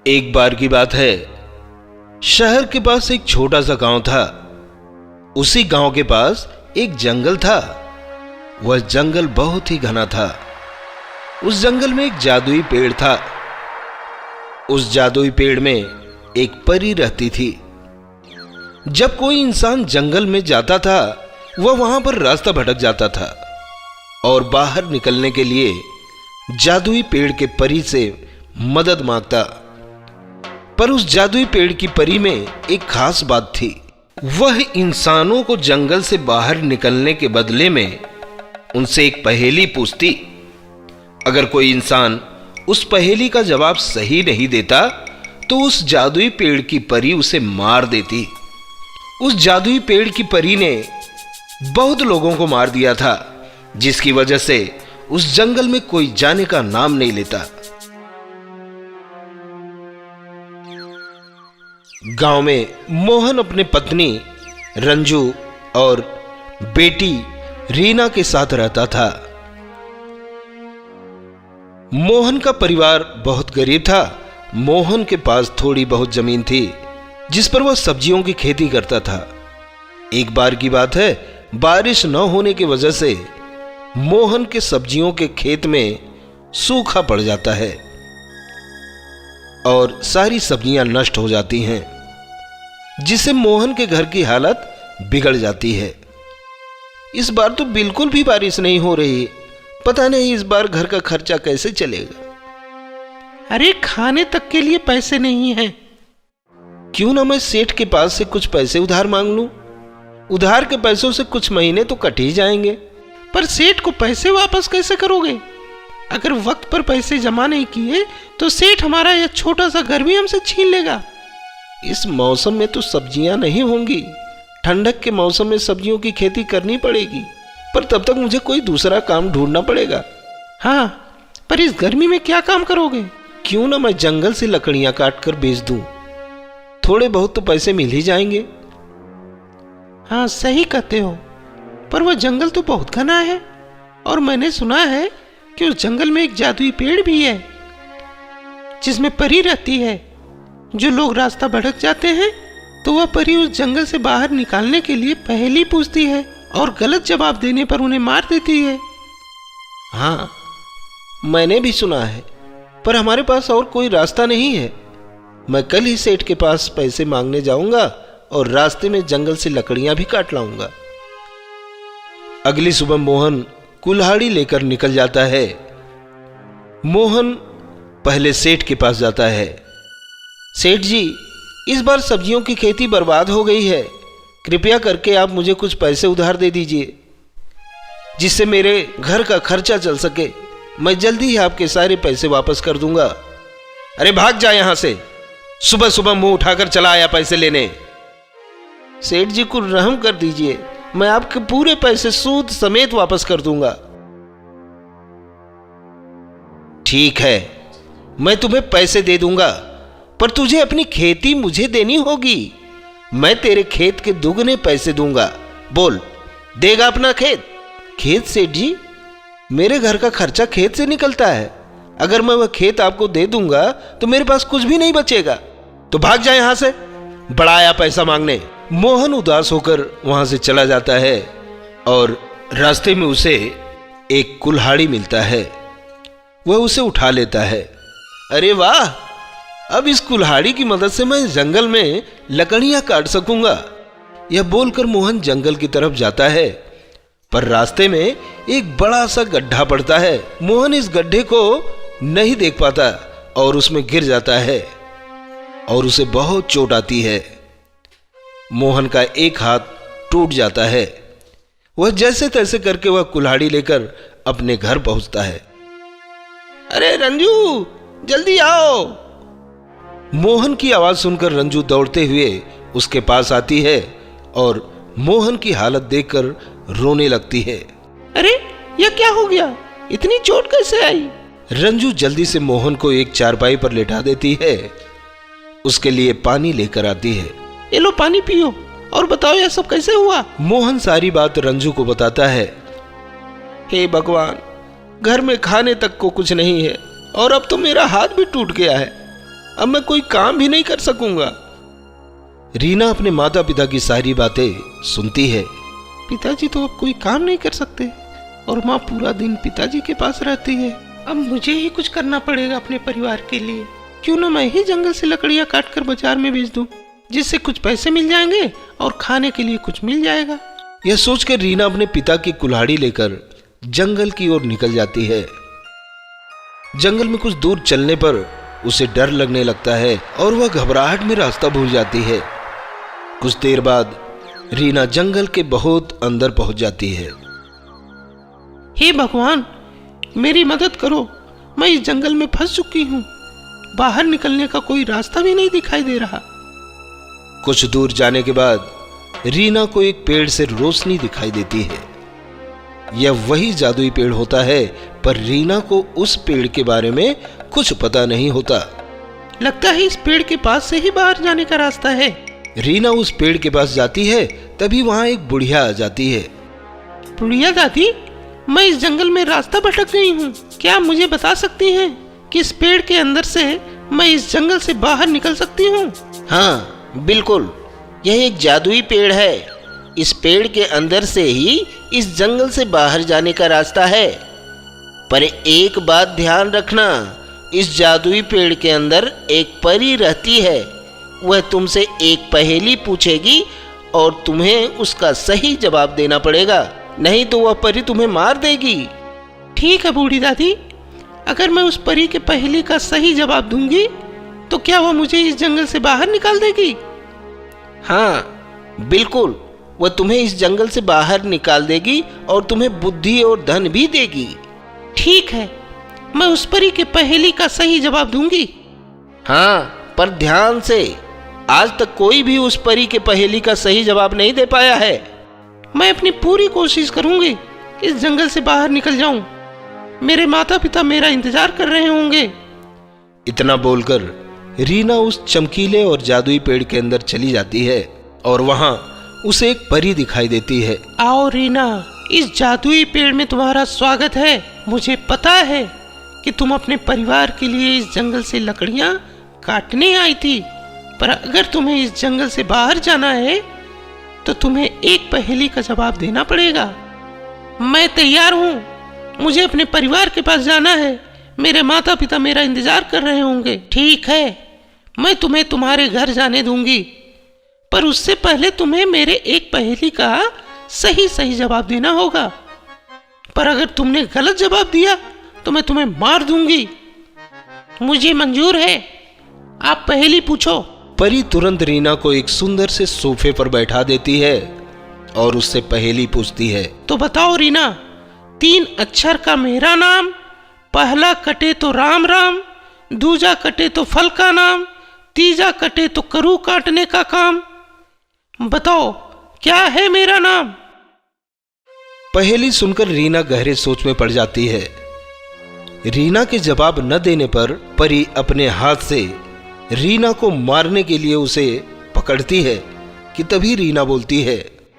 एक बार की बात है, शहर के पास एक छोटा सा गांव था। उसी गांव के पास एक जंगल था। वह जंगल बहुत ही घना था। उस जंगल में एक जादुई पेड़ था। उस जादुई पेड़ में एक परी रहती थी। जब कोई इंसान जंगल में जाता था, वह वहां पर रास्ता भटक जाता था और बाहर निकलने के लिए जादुई पेड़ के परी से मदद मांगता। पर उस जादुई पेड़ की परी में एक खास बात थी। वह इंसानों को जंगल से बाहर निकलने के बदले में उनसे एक पहेली पूछती। अगर कोई इंसान उस पहेली का जवाब सही नहीं देता तो उस जादुई पेड़ की परी उसे मार देती। उस जादुई पेड़ की परी ने बहुत लोगों को मार दिया था, जिसकी वजह से उस जंगल में कोई जाने का नाम नहीं लेता। गांव में मोहन अपने पत्नी रंजू और बेटी रीना के साथ रहता था। मोहन का परिवार बहुत गरीब था। मोहन के पास थोड़ी बहुत जमीन थी जिस पर वह सब्जियों की खेती करता था। एक बार की बात है, बारिश न होने की वजह से मोहन के सब्जियों के खेत में सूखा पड़ जाता है और सारी सब्जियां नष्ट हो जाती हैं, जिससे मोहन के घर की हालत बिगड़ जाती है। इस बार तो बिल्कुल भी बारिश नहीं हो रही। पता नहीं इस बार घर का खर्चा कैसे चलेगा। अरे खाने तक के लिए पैसे नहीं हैं। क्यों ना मैं सेठ के पास से कुछ पैसे उधार मांग लूं। उधार के पैसों से कुछ महीने तो कट ही जाएंगे। पर सेठ को पैसे वापस कैसे करोगे? अगर वक्त पर पैसे जमा नहीं किए तो सेठ हमारा यह छोटा सा घर भी हमसे छीन लेगा। इस मौसम में तो सब्जियां नहीं होंगी। ठंडक के मौसम में सब्जियों की खेती करनी पड़ेगी, पर तब तक मुझे कोई दूसरा काम ढूंढना पड़ेगा। हाँ, पर इस गर्मी में क्या काम करोगे? क्यों ना मैं जंगल से लकड़ियां काट कर बेच दूं। थोड़े बहुत तो पैसे मिल ही जाएंगे। हाँ, सही कहते हो, पर वह जंगल तो बहुत घना है और मैंने सुना है कि उस जंगल में एक जादुई पेड़ भी है जिसमें परी रहती है। जो लोग रास्ता भटक जाते हैं तो वह परी उस जंगल से बाहर निकालने के लिए पहेली पूछती है और गलत जवाब देने पर उन्हें मार देती है। हाँ, मैंने भी सुना है, पर हमारे पास और कोई रास्ता नहीं है। मैं कल ही सेठ के पास पैसे मांगने जाऊंगा और रास्ते में जंगल से लकड़ियां भी काट लाऊंगा। अगली सुबह मोहन कुल्हाड़ी लेकर निकल जाता है। मोहन पहले सेठ के पास जाता है। सेठ जी, इस बार सब्जियों की खेती बर्बाद हो गई है। कृपया करके आप मुझे कुछ पैसे उधार दे दीजिए, जिससे मेरे घर का खर्चा चल सके। मैं जल्दी ही आपके सारे पैसे वापस कर दूंगा। अरे भाग जा यहां से। सुबह सुबह मुंह उठाकर चला आया पैसे लेने। सेठ जी को रहम कर दीजिए, मैं आपके पूरे पैसे सूद समेत वापस कर दूंगा। ठीक है, मैं तुम्हें पैसे दे दूंगा, पर तुझे अपनी खेती मुझे देनी होगी। मैं तेरे खेत के दुगने पैसे दूंगा। बोल, देगा अपना खेत? खेत सेठ जी, मेरे घर का खर्चा खेत से निकलता है। अगर मैं वह खेत आपको दे दूंगा तो मेरे पास कुछ भी नहीं बचेगा। तो भाग जा यहां से, बड़ा आया पैसा मांगने। मोहन उदास होकर वहां से चला जाता है और रास्ते में उसे एक कुल्हाड़ी मिलता है। वह उसे उठा लेता है। अरे वाह, अब इस कुल्हाड़ी की मदद से मैं जंगल में लकड़ियां काट सकूंगा। यह बोलकर मोहन जंगल की तरफ जाता है, पर रास्ते में एक बड़ा सा गड्ढा पड़ता है। मोहन इस गड्ढे को नहीं देख पाता और उसमें गिर जाता है और उसे बहुत चोट आती है। मोहन का एक हाथ टूट जाता है। वह जैसे तैसे करके वह कुल्हाड़ी लेकर अपने घर पहुंचता है। अरे रंजू, जल्दी आओ। मोहन की आवाज सुनकर रंजू दौड़ते हुए उसके पास आती है और मोहन की हालत देखकर रोने लगती है। अरे यह क्या हो गया? इतनी चोट कैसे आई? रंजू जल्दी से मोहन को एक चारपाई पर लेटा देती है। उसके लिए पानी लेकर आती है। ये लो पानी पियो और बताओ यह सब कैसे हुआ? मोहन सारी बात रंजू को बताता है। हे भगवान, घर में खाने तक को कुछ नहीं है और अब तो मेरा हाथ भी टूट गया है। अब मैं कोई काम भी नहीं कर सकूंगा। रीना अपने माता पिता की सारी बातें सुनती है। पिताजी तो अब कोई काम नहीं कर सकते और माँ पूरा दिन पिताजी के पास रहती है। अब मुझे ही कुछ करना पड़ेगा अपने परिवार के लिए। क्यों ना मैं ही जंगल से लकड़ियाँ काट कर बाजार में बेच दूं, जिससे कुछ पैसे मिल जाएंगे और खाने के लिए कुछ मिल जाएगा। यह सोचकर रीना अपने पिता की कुल्हाड़ी लेकर जंगल की ओर निकल जाती है। जंगल में कुछ दूर चलने पर उसे डर लगने लगता है और वह घबराहट में रास्ता भूल जाती है। कुछ देर बाद रीना जंगल के बहुत अंदर पहुंच जाती है। हे भगवान, मेरी मदद करो, मैं इस जंगल में फंस चुकी हूँ। बाहर निकलने का कोई रास्ता भी नहीं दिखाई दे रहा। कुछ दूर जाने के बाद रीना को एक पेड़ से रोशनी दिखाई देती है। यह वही जादुई पेड़ होता है, पर रीना को उस पेड़ के बारे में कुछ पता नहीं होता। लगता है इस पेड़ के पास से ही बाहर जाने का रास्ता है। रीना उस पेड़ के पास जाती है, तभी वहां एक बुढ़िया आ जाती है। बुढ़िया दादी, मैं इस जंगल में रास्ता भटक गई हूँ। क्या आप मुझे बता सकती हैं कि इस पेड़ के अंदर से मैं इस जंगल से बाहर निकल सकती हूँ? हाँ बिल्कुल, यह एक जादुई पेड़ है। इस पेड़ के अंदर से ही इस जंगल से बाहर जाने का रास्ता है। पर एक बात ध्यान रखना, इस जादुई पेड़ के अंदर एक परी रहती है। वह तुमसे एक पहेली पूछेगी और तुम्हें उसका सही जवाब देना पड़ेगा, नहीं तो वह परी तुम्हें मार देगी। ठीक है बूढ़ी दादी, अगर मैं उस परी के पहेली का सही जवाब दूंगी तो क्या वह मुझे इस जंगल से बाहर निकाल देगी? हाँ बिल्कुल, वह तुम्हें इस जंगल से बाहर निकाल देगी और तुम्हें बुद्धि और धन भी देगी। ठीक है, मैं उस परी के पहेली का सही जवाब दूंगी। हाँ, पर ध्यान से, आज तक कोई भी उस परी के पहेली का सही जवाब नहीं दे पाया है। मैं अपनी पूरी कोशिश करूंगी इस जंगल से बाहर निकल जाऊं। मेरे माता पिता मेरा इंतजार कर रहे होंगे। इतना बोलकर रीना उस चमकीले और जादुई पेड़ के अंदर चली जाती है और वहां उसे एक परी दिखाई देती है। आओ रीना, इस जादुई पेड़ में तुम्हारा स्वागत है। मुझे पता है कि तुम अपने परिवार के लिए इस जंगल से लकड़ियां काटने आई थी, पर अगर तुम्हें इस जंगल से बाहर जाना है तो तुम्हें एक पहेली का जवाब देना पड़ेगा। मैं तैयार हूँ, मुझे अपने परिवार के पास जाना है। मेरे माता पिता मेरा इंतजार कर रहे होंगे। ठीक है, मैं तुम्हें तुम्हारे घर जाने दूंगी, पर उससे पहले तुम्हें मेरे एक पहेली का सही सही जवाब देना होगा। पर अगर तुमने गलत जवाब दिया तो मैं तुम्हें मार दूंगी। मुझे मंजूर है, आप पहेली पूछो। परी तुरंत रीना को एक सुंदर से सोफे पर बैठा देती है और उससे पहेली पूछती है। तो बताओ रीना, 3 अक्षर का मेरा नाम, पहला कटे तो राम राम, दूजा कटे तो फल का नाम, तीजा कटे तो करू काटने का काम। बताओ क्या है मेरा नाम? पहेली सुनकर रीना गहरे सोच में पड़ जाती है। रीना के जवाब न देने पर परी अपने हाथ से रीना को मारने के लिए उसे पकड़ती है कि तभी रीना बोलती है,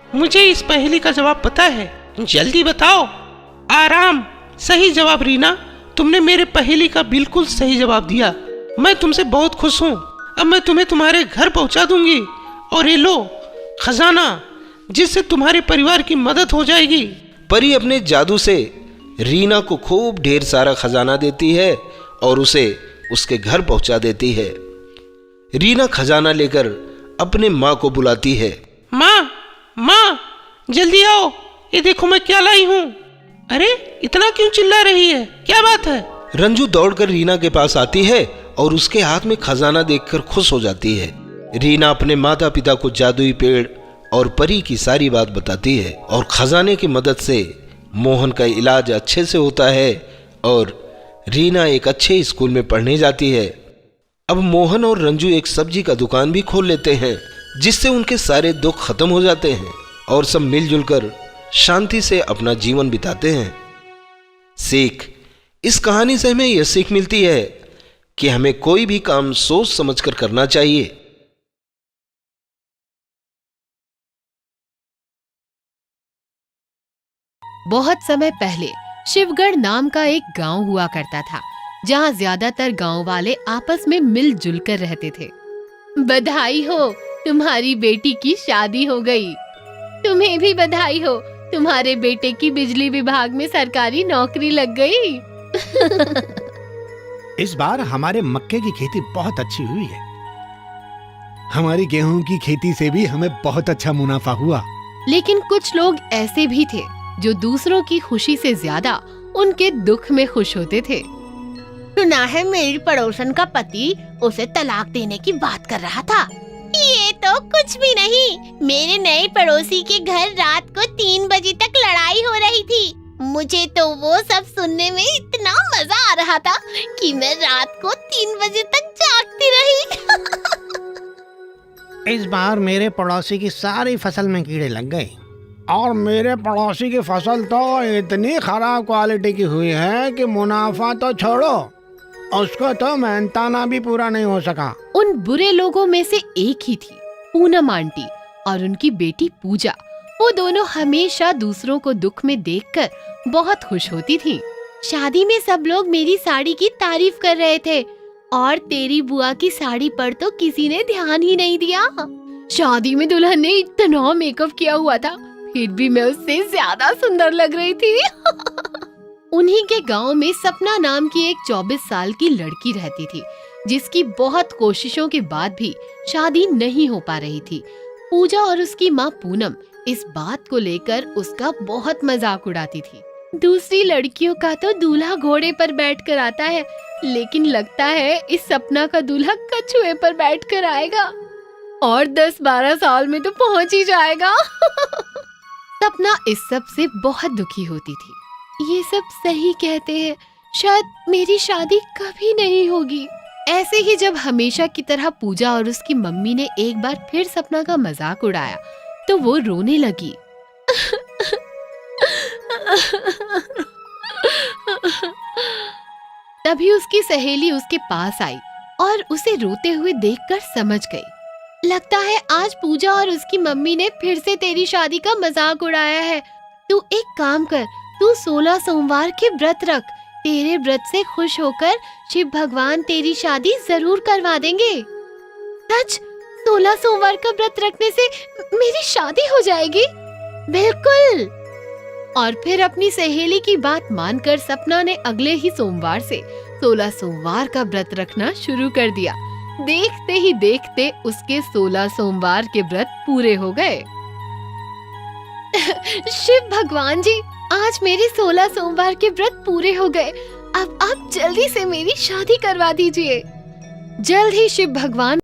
मुझे इस पहेली का जवाब पता है, जल्दी बताओ। आराम, सही जवाब रीना, तुमने मेरे पहेली का बिल्कुल सही जवाब दिया। मैं तुमसे बहुत खुश हूँ। अब मैं तुम्हें तुम्हारे घर पहुँचा दूंगी और ये लो खजाना, जिससे तुम्हारे परिवार की मदद हो जाएगी। परी अपने जादू से रीना को खूब ढेर सारा खजाना देती है और उसे उसके घर पहुंचा देती है। रीना खजाना लेकर अपने माँ को बुलाती है। माँ, माँ, जल्दी आओ, ये देखो मैं क्या लाई हूँ। अरे इतना क्यों चिल्ला रही है, क्या बात है? रंजू दौड़कर रीना के पास आती है और उसके हाथ में खजाना देखकर खुश हो जाती है। रीना अपने माता पिता को जादुई पेड़ और परी की सारी बात बताती है और खजाने की मदद से मोहन का इलाज अच्छे से होता है और रीना एक अच्छे स्कूल में पढ़ने जाती है। अब मोहन और रंजू एक सब्जी का दुकान भी खोल लेते हैं, जिससे उनके सारे दुख खत्म हो जाते हैं और सब मिलजुल कर शांति से अपना जीवन बिताते हैं। सीख, इस कहानी से हमें यह सीख मिलती है कि हमें कोई भी काम सोच समझकर करना चाहिए। बहुत समय पहले शिवगढ़ नाम का एक गांव हुआ करता था। जहाँ ज्यादातर गांव वाले आपस में मिलजुल कर रहते थे। बधाई हो, तुम्हारी बेटी की शादी हो गई। तुम्हें भी बधाई हो, तुम्हारे बेटे की बिजली विभाग में सरकारी नौकरी लग गई। इस बार हमारे मक्के की खेती बहुत अच्छी हुई है। हमारी गेहूं की खेती से भी हमें बहुत अच्छा मुनाफा हुआ। लेकिन कुछ लोग ऐसे भी थे जो दूसरों की खुशी से ज्यादा उनके दुख में खुश होते थे। सुना है मेरी पड़ोसन का पति उसे तलाक देने की बात कर रहा था। ये तो कुछ भी नहीं, मेरे नए पड़ोसी के घर रात को 3 बजे तक लड़ाई हो रही थी। मुझे तो वो सब सुनने में इतना मजा आ रहा था कि मैं रात को 3 बजे तक जागती रही। इस बार मेरे पड़ोसी की सारी फसल में कीड़े लग गए और मेरे पड़ोसी की फसल तो इतनी खराब क्वालिटी की हुई है कि मुनाफा तो छोड़ो, उसको तो मेहनताना भी पूरा नहीं हो सका। उन बुरे लोगों में से एक ही थी पूनम आंटी और उनकी बेटी पूजा। वो दोनों हमेशा दूसरों को दुख में देखकर बहुत खुश होती थीं। शादी में सब लोग मेरी साड़ी की तारीफ कर रहे थे और तेरी बुआ की साड़ी पर तो किसी ने ध्यान ही नहीं दिया। शादी में दुल्हन ने इतना मेकअप किया हुआ था, फिर भी मैं उससे ज्यादा सुंदर लग रही थी। उन्हीं के गांव में सपना नाम की एक 24 साल की लड़की रहती थी, जिसकी बहुत कोशिशों के बाद भी शादी नहीं हो पा रही थी। पूजा और उसकी माँ पूनम इस बात को लेकर उसका बहुत मजाक उड़ाती थी। दूसरी लड़कियों का तो दूल्हा घोड़े पर बैठकर आता है, लेकिन लगता है इस सपना का दूल्हा कछुए पर बैठकर आएगा और 10-12 साल में तो पहुंच ही जाएगा। सपना इस सब से बहुत दुखी होती थी। ये सब सही कहते हैं, शायद मेरी शादी कभी नहीं होगी। ऐसे ही जब हमेशा की तरह पूजा और उसकी मम्मी ने एक बार फिर सपना का मजाक उड़ाया तो वो रोने लगी। तभी उसकी सहेली उसके पास आई और उसे रोते हुए देखकर समझ गई। लगता है आज पूजा और उसकी मम्मी ने फिर से तेरी शादी का मजाक उड़ाया है। तू एक काम कर, तू 16 सोमवार के व्रत रख। तेरे व्रत से खुश होकर शिव भगवान तेरी शादी जरूर करवा देंगे। सच? 16 सोमवार का व्रत रखने से मेरी शादी हो जाएगी? बिल्कुल। और फिर अपनी सहेली की बात मानकर सपना ने अगले ही सोमवार से 16 सोमवार का व्रत रखना शुरू कर दिया। देखते ही देखते उसके 16 सोमवार के व्रत पूरे हो गए। शिव भगवान जी, आज मेरे 16 सोमवार के व्रत पूरे हो गए। अब आप जल्दी से मेरी शादी करवा दीजिए। जल्द ही शिव भगवान